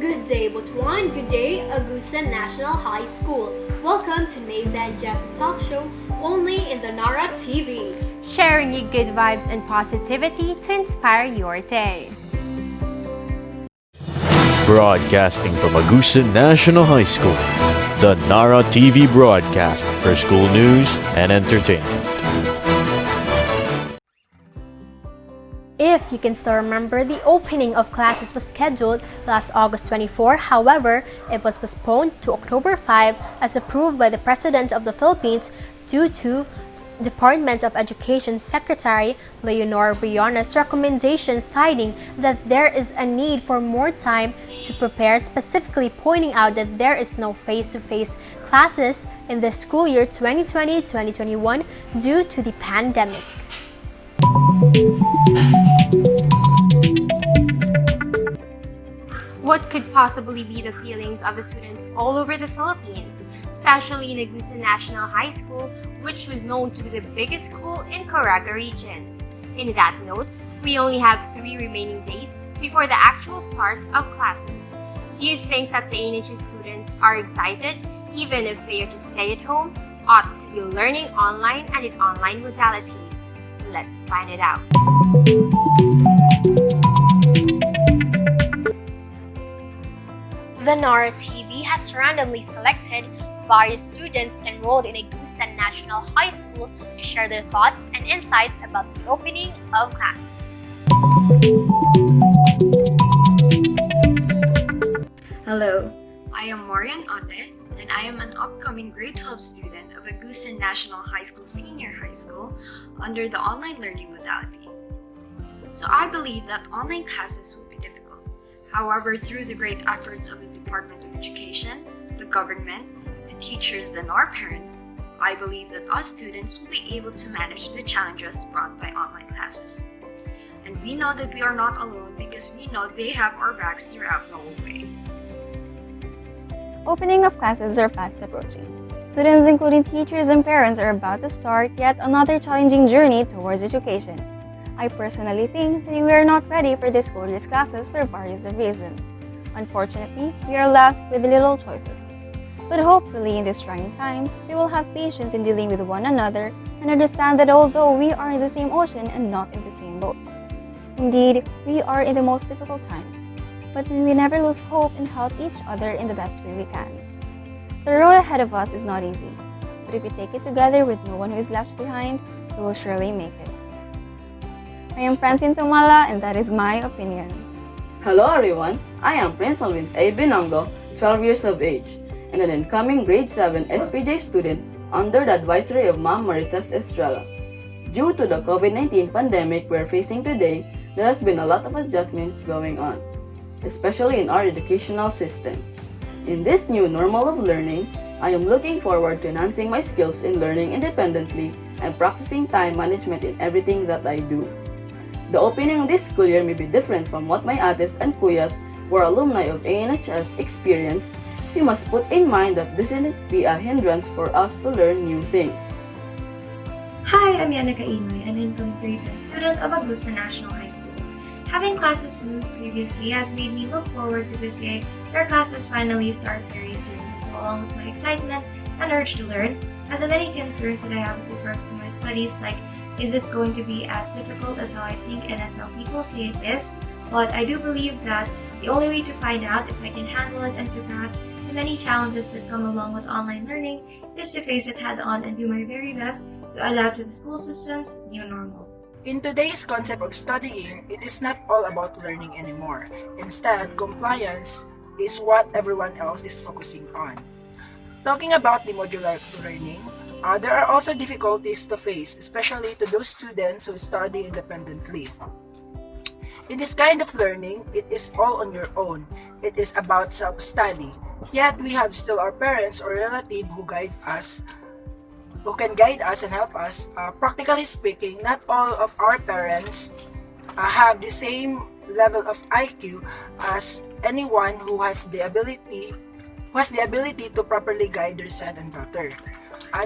Good day, Butuan. Good day, Agusan National High School. Welcome to Neza and Jessup Talk Show, only in the Nara TV. Sharing you good vibes and positivity to inspire your day. Broadcasting from Agusan National High School, the Nara TV broadcast for school news and entertainment. If you can still remember, the opening of classes was scheduled last August 24. However, it was postponed to October 5 as approved by the President of the Philippines due to Department of Education Secretary Leonor Briones' recommendation, citing that there is a need for more time to prepare, specifically pointing out that there is no face-to-face classes in the school year 2020-2021 due to the pandemic. What could possibly be the feelings of the students all over the Philippines, especially in Agusan National High School, which was known to be the biggest school in Caraga region? In that note, we only have 3 remaining days before the actual start of classes. Do you think that the NHS students are excited, even if they are to stay at home, ought to be learning online and in online modalities? Let's find it out. The Nara TV has randomly selected various students enrolled in Agusan National High School to share their thoughts and insights about the opening of classes. Hello, I am Marian Ande, and I am an upcoming grade 12 student of Agusan National High School Senior High School under the online learning modality. So I believe that online classes will be difficult. However, through the great efforts of the Department of Education, the government, the teachers, and our parents, I believe that us students will be able to manage the challenges brought by online classes. And we know that we are not alone because we know they have our backs throughout the whole way. Opening of classes are fast approaching. Students, including teachers and parents, are about to start yet another challenging journey towards education. I personally think that we are not ready for this school year's classes for various reasons. Unfortunately, we are left with little choices. But hopefully in these trying times, we will have patience in dealing with one another and understand that although we are in the same ocean and not in the same boat. Indeed, we are in the most difficult times, but we never lose hope and help each other in the best way we can. The road ahead of us is not easy, but if we take it together with no one who is left behind, we will surely make it. I am Francine Tumala, and that is my opinion. Hello everyone, I am Prince Alvins A. Binango, 12 years of age, and an incoming grade 7 SPJ student under the advisory of Ma'am Maritas Estrella. Due to the COVID-19 pandemic we're facing today, there has been a lot of adjustments going on, especially in our educational system. In this new normal of learning, I am looking forward to enhancing my skills in learning independently and practicing time management in everything that I do. The opening of this school year may be different from what my ates and kuyas who are alumni of ANHS experienced. We must put in mind that this shouldn't be a hindrance for us to learn new things. Hi, I'm Yannicka Inoy, an incoming grade 10 student of Agusan National High School. Having classes moved previously has made me look forward to this day where classes finally start very soon. And so along with my excitement and urge to learn, are the many concerns that I have with regards to my studies, like is it going to be as difficult as how I think and as how people say it is? But I do believe that the only way to find out if I can handle it and surpass the many challenges that come along with online learning is to face it head on and do my very best to adapt to the school system's new normal. In today's concept of studying, it is not all about learning anymore. Instead, compliance is what everyone else is focusing on. Talking about the modular learning, there are also difficulties to face, especially to those students who study independently. In this kind of learning, it is all on your own. It is about self-study. Yet, we have still our parents or relatives who can guide us and help us. Practically speaking, not all of our parents have the same level of IQ as anyone who has the ability to properly guide their son and daughter.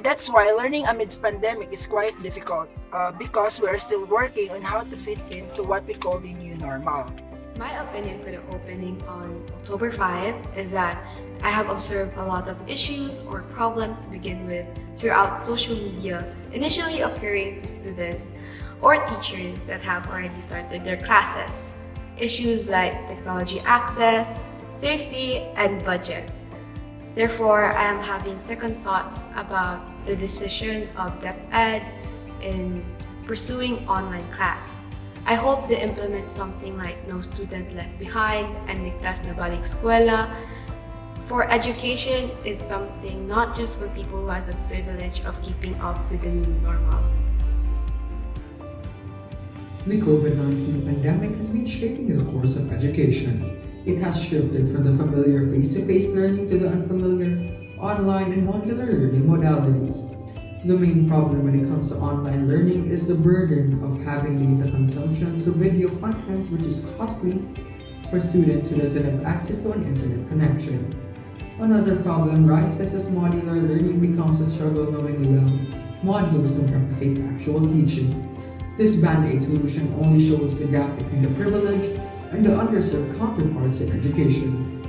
That's why learning amidst pandemic is quite difficult because we are still working on how to fit into what we call the new normal. My opinion for the opening on October 5 is that I have observed a lot of issues or problems to begin with throughout social media, initially occurring to students or teachers that have already started their classes. Issues like technology access, safety, and budget. Therefore, I am having second thoughts about the decision of DepEd in pursuing online class. I hope they implement something like No Student Left Behind and Ligtas na Balik Eskwela. For education is something not just for people who has the privilege of keeping up with the new normal. The COVID-19 pandemic has been shaping the course of education. It has shifted from the familiar face-to-face learning to the unfamiliar online and modular learning modalities. The main problem when it comes to online learning is the burden of having data consumption through video conference, which is costly for students who doesn't have access to an internet connection. Another problem rises as modular learning becomes a struggle knowing well modules don't replicate actual teaching. This band-aid solution only shows the gap between the privileged and the underserved counterparts in education.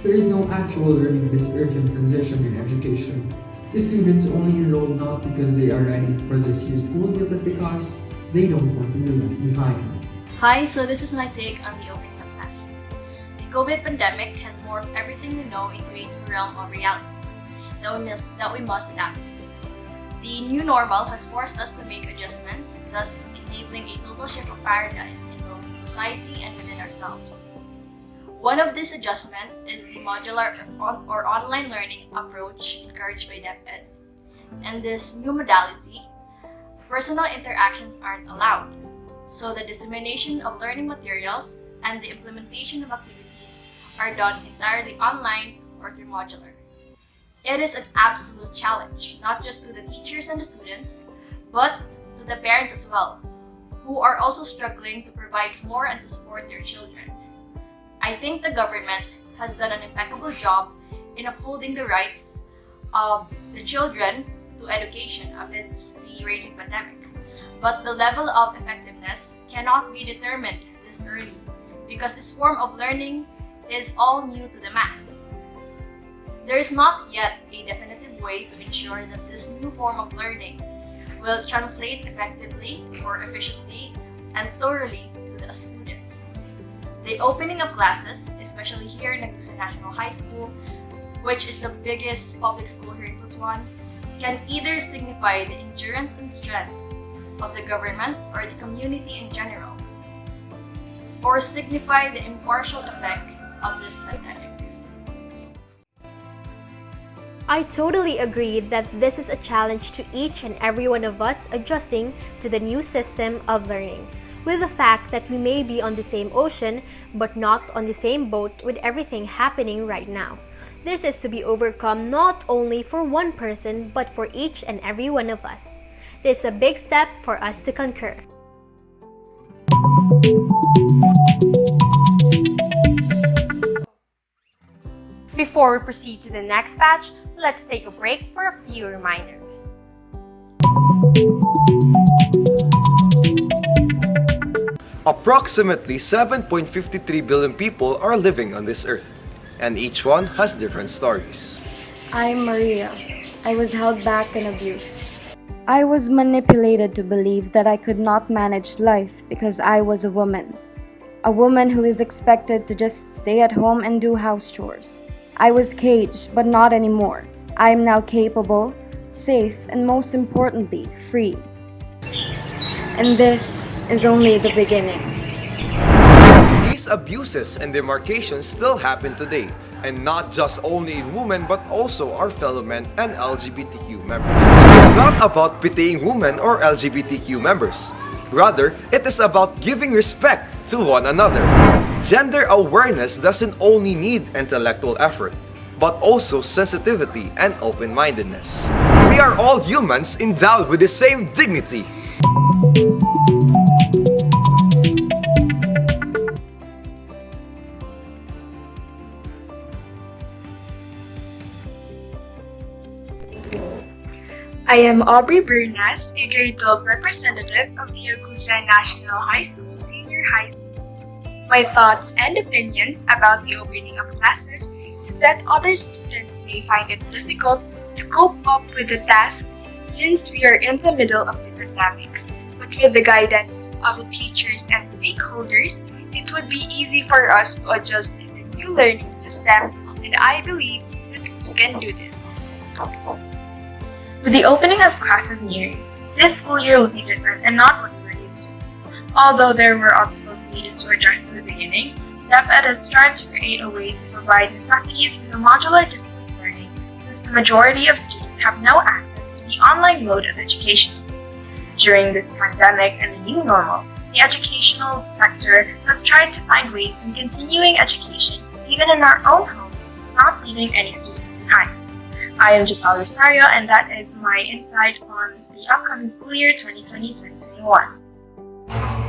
There is no actual learning in this urgent transition in education. The students only enroll not because they are ready for this year's school year, but because they don't want to be left behind. Hi, so this is my take on the opening of classes. The COVID pandemic has morphed everything we know into a new realm of reality that we must adapt to. The new normal has forced us to make adjustments, thus enabling a total shift of paradigm in both society and within ourselves. One of these adjustments is the modular or online learning approach encouraged by DepEd. In this new modality, personal interactions aren't allowed, so the dissemination of learning materials and the implementation of activities are done entirely online or through modular. It is an absolute challenge, not just to the teachers and the students, but to the parents as well, who are also struggling to provide for and to support their children. I think the government has done an impeccable job in upholding the rights of the children to education amidst the raging pandemic. But the level of effectiveness cannot be determined this early because this form of learning is all new to the mass. There is not yet a definitive way to ensure that this new form of learning will translate effectively or efficiently and thoroughly to the students. The opening of classes, especially here in Agusan National High School, which is the biggest public school here in Butuan, can either signify the endurance and strength of the government or the community in general, or signify the impartial effect of this pandemic. I totally agree that this is a challenge to each and every one of us adjusting to the new system of learning, with the fact that we may be on the same ocean but not on the same boat with everything happening right now. This is to be overcome not only for one person but for each and every one of us. This is a big step for us to conquer. Before we proceed to the next batch, let's take a break for a few reminders. Approximately 7.53 billion people are living on this earth, and each one has different stories. I'm Maria. I was held back and abused. I was manipulated to believe that I could not manage life because I was a woman. A woman who is expected to just stay at home and do house chores. I was caged, but not anymore. I am now capable, safe, and most importantly, free. And this is only the beginning. These abuses and demarcations still happen today, and not just only in women but also our fellow men and LGBTQ members. It's not about pitying women or LGBTQ members. Rather, it is about giving respect to one another. Gender awareness doesn't only need intellectual effort, but also sensitivity and open-mindedness. We are all humans endowed with the same dignity. I am Aubrey Bernas, a grade 12 representative of the Agusan National High School Senior High School. My thoughts and opinions about the opening of classes is that other students may find it difficult to cope up with the tasks since we are in the middle of the pandemic. But with the guidance of the teachers and stakeholders, it would be easy for us to adjust in the new learning system, and I believe that we can do this. With the opening of classes nearing, this school year will be different and not what we were used to. Although there were obstacles needed to address in the beginning, DepEd has strived to create a way to provide necessities for the modular distance learning since the majority of students have no access to the online mode of education. During this pandemic and the new normal, the educational sector has tried to find ways in continuing education even in our own homes, not leaving any students behind. I am Giselle Rosario, and that is my insight on the upcoming school year 2020-2021.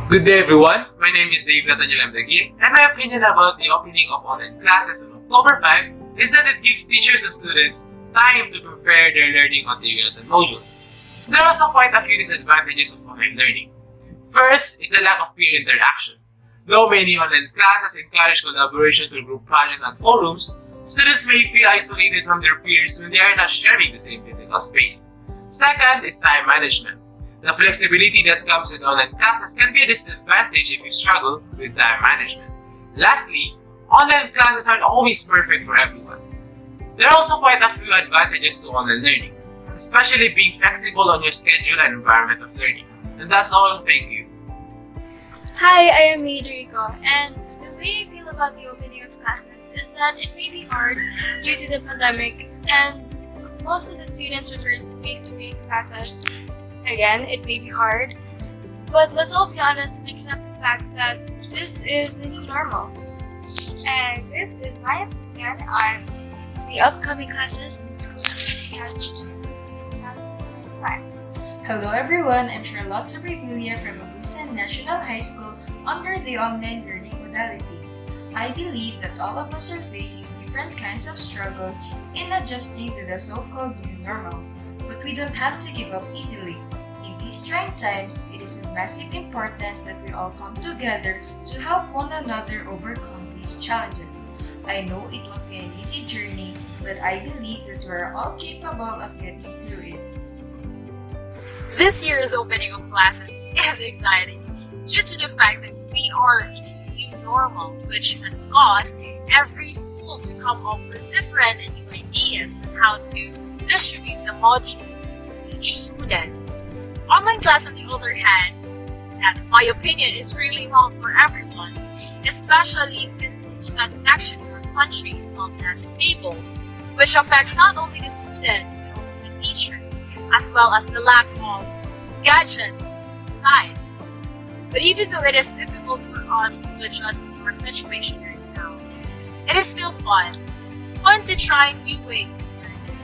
Good day everyone, my name is Dave Nathaniel Mdagit, and my opinion about the opening of online classes on October 5 is that it gives teachers and students time to prepare their learning materials and modules. There are also quite a few disadvantages of online learning. First is the lack of peer interaction. Though many online classes encourage collaboration through group projects and forums, students may feel isolated from their peers when they are not sharing the same physical space. Second is time management. The flexibility that comes with online classes can be a disadvantage if you struggle with time management. Lastly, online classes aren't always perfect for everyone. There are also quite a few advantages to online learning, especially being flexible on your schedule and environment of learning. And that's all, thank you. Hi, I am Rico, and the way I feel about the opening of classes is that it may be hard due to the pandemic, and since most of the students prefer face-to-face classes, again, it may be hard, but let's all be honest and accept the fact that this is the new normal. And this is my opinion on the upcoming classes in school year 2020-2025. Hello everyone, I'm Charlotte Sobrevilla from Agusan National High School under the online learning modality. I believe that all of us are facing different kinds of struggles in adjusting to the so-called new normal, but we don't have to give up easily. In these trying times, it is of massive importance that we all come together to help one another overcome these challenges. I know it won't be an easy journey, but I believe that we are all capable of getting through it. This year's opening of classes is exciting due to the fact that we are in a new normal, which has caused every school to come up with different and new ideas on how to distribute the modules to each student. Online class, on the other hand, that in my opinion is really not for everyone, especially since the internet connection in our country is not that stable, which affects not only the students but also the teachers, as well as the lack of gadgets besides. But even though it is difficult for us to adjust to our situation right now, it is still fun to try new ways of learning.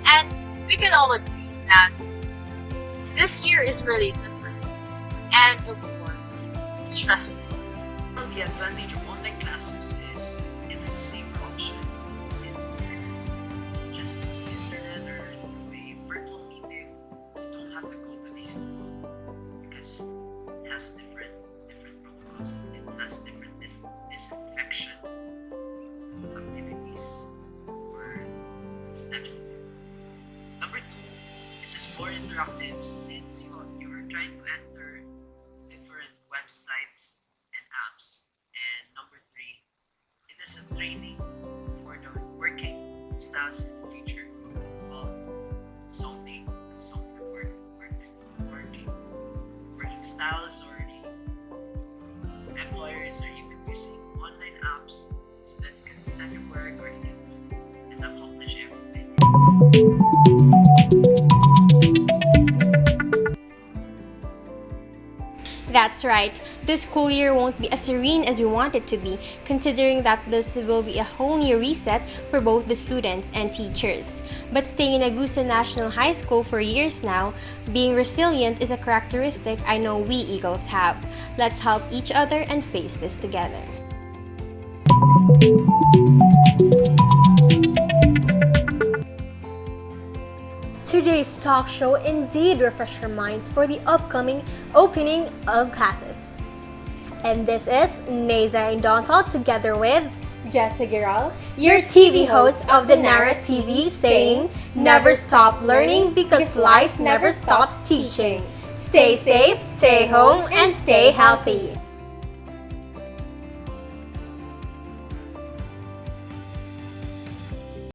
And we can all agree that this year is really different and, of course, stressful. The advantage of online classes is it is a safer option since it is just the internet or through a virtual meeting. You don't have to go to the school because it has different protocols. It has different disinfection activities or steps to do. Number two, it is more interactive since you are trying to enter different websites and apps. And number three, it is a training for the working styles in the future. Well, zoning, some working styles, or the employers are even using online apps so that you can send your work or you can accomplish everything. That's right. This school year won't be as serene as we want it to be, considering that this will be a whole new reset for both the students and teachers. But staying in Agusan National High School for years now, being resilient is a characteristic I know we Eagles have. Let's help each other and face this together. Today's talk show indeed refreshed our minds for the upcoming opening of classes. And this is Neza Indonto together with Jessica Giral, your TV host of the Nara TV, saying, never stop learning because life never stops teaching. Stay safe, stay home, and stay healthy.